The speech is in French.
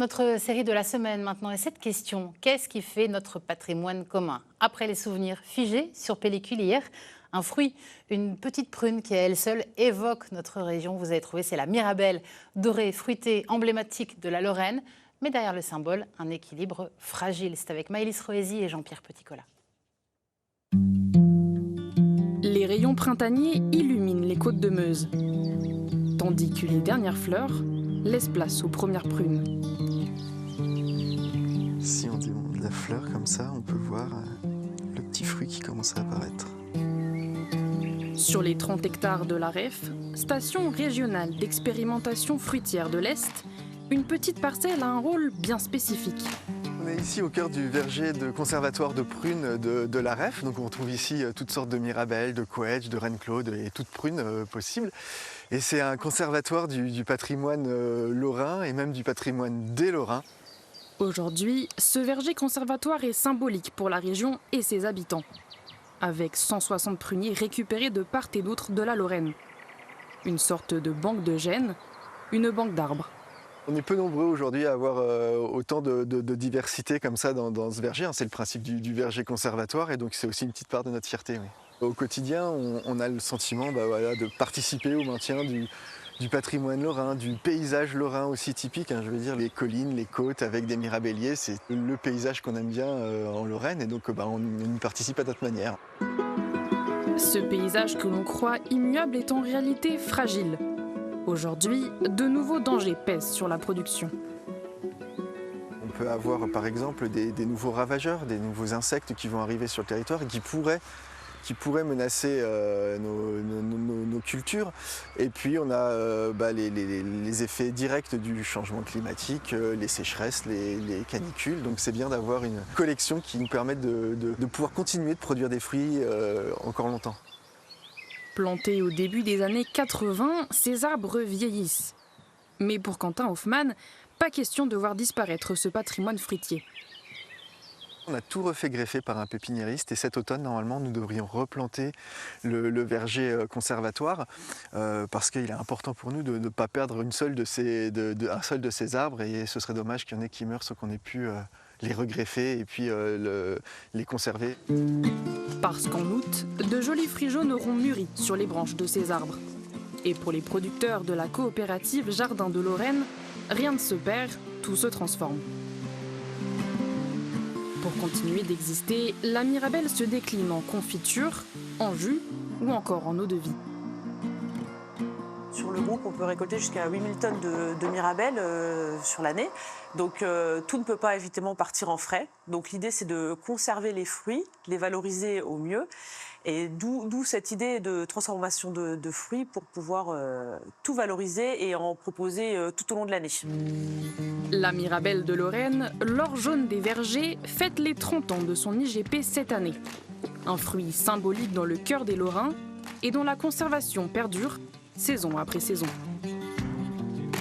Notre série de la semaine maintenant est cette question. Qu'est-ce qui fait notre patrimoine commun? Après les souvenirs figés sur pellicule hier, un fruit, une petite prune qui à elle seule évoque notre région. Vous avez trouvé, c'est la Mirabelle, dorée, fruitée, emblématique de la Lorraine. Mais derrière le symbole, un équilibre fragile. C'est avec Maëlys Roésy et Jean-Pierre Petitcola. Les rayons printaniers illuminent les côtes de Meuse, tandis que les dernières fleurs laissent place aux premières prunes. Si on démonte la fleur comme ça, on peut voir le petit fruit qui commence à apparaître. Sur les 30 hectares de la REF, station régionale d'expérimentation fruitière de l'Est, une petite parcelle a un rôle bien spécifique. On est ici au cœur du verger de conservatoire de prunes de la REF. Donc on retrouve ici toutes sortes de mirabelles, de coedges, de reine Claude et toutes prunes possibles. Et c'est un conservatoire du patrimoine lorrain et même du patrimoine des Lorrains. Aujourd'hui, ce verger conservatoire est symbolique pour la région et ses habitants, avec 160 pruniers récupérés de part et d'autre de la Lorraine. Une sorte de banque de gènes, une banque d'arbres. On est peu nombreux aujourd'hui à avoir autant de diversité comme ça dans ce verger. C'est le principe du verger conservatoire et donc c'est aussi une petite part de notre fierté. Oui. Au quotidien, on a le sentiment de participer au maintien du patrimoine lorrain, du paysage lorrain aussi typique. Je veux dire, les collines, les côtes avec des mirabelliers, c'est le paysage qu'on aime bien en Lorraine et donc on y participe à notre manière. Ce paysage que l'on croit immuable est en réalité fragile. Aujourd'hui, de nouveaux dangers pèsent sur la production. On peut avoir par exemple des nouveaux ravageurs, des nouveaux insectes qui vont arriver sur le territoire et qui pourraient menacer nos cultures. Et puis on a les effets directs du changement climatique, les sécheresses, les canicules. Donc c'est bien d'avoir une collection qui nous permette de pouvoir continuer de produire des fruits encore longtemps. Plantés au début des années 80, ces arbres vieillissent. Mais pour Quentin Hoffmann, pas question de voir disparaître ce patrimoine fruitier. On a tout refait greffer par un pépiniériste et cet automne, normalement, nous devrions replanter le verger conservatoire parce qu'il est important pour nous de ne pas perdre un seul de ces arbres et ce serait dommage qu'il y en ait qui meurent sans qu'on ait pu les regreffer et puis les conserver. Parce qu'en août, de jolis fruits jaunes auront mûri sur les branches de ces arbres. Et pour les producteurs de la coopérative Jardin de Lorraine, rien ne se perd, tout se transforme. Pour continuer d'exister, la Mirabelle se décline en confiture, en jus ou encore en eau de vie. Sur le groupe, on peut récolter jusqu'à 8000 tonnes de Mirabelle sur l'année. Donc tout ne peut pas évidemment partir en frais. Donc l'idée, c'est de conserver les fruits, de les valoriser au mieux. Et d'où cette idée de transformation de fruits pour pouvoir tout valoriser et en proposer tout au long de l'année. La Mirabelle de Lorraine, l'or jaune des vergers, fête les 30 ans de son IGP cette année. Un fruit symbolique dans le cœur des Lorrains et dont la conservation perdure saison après saison.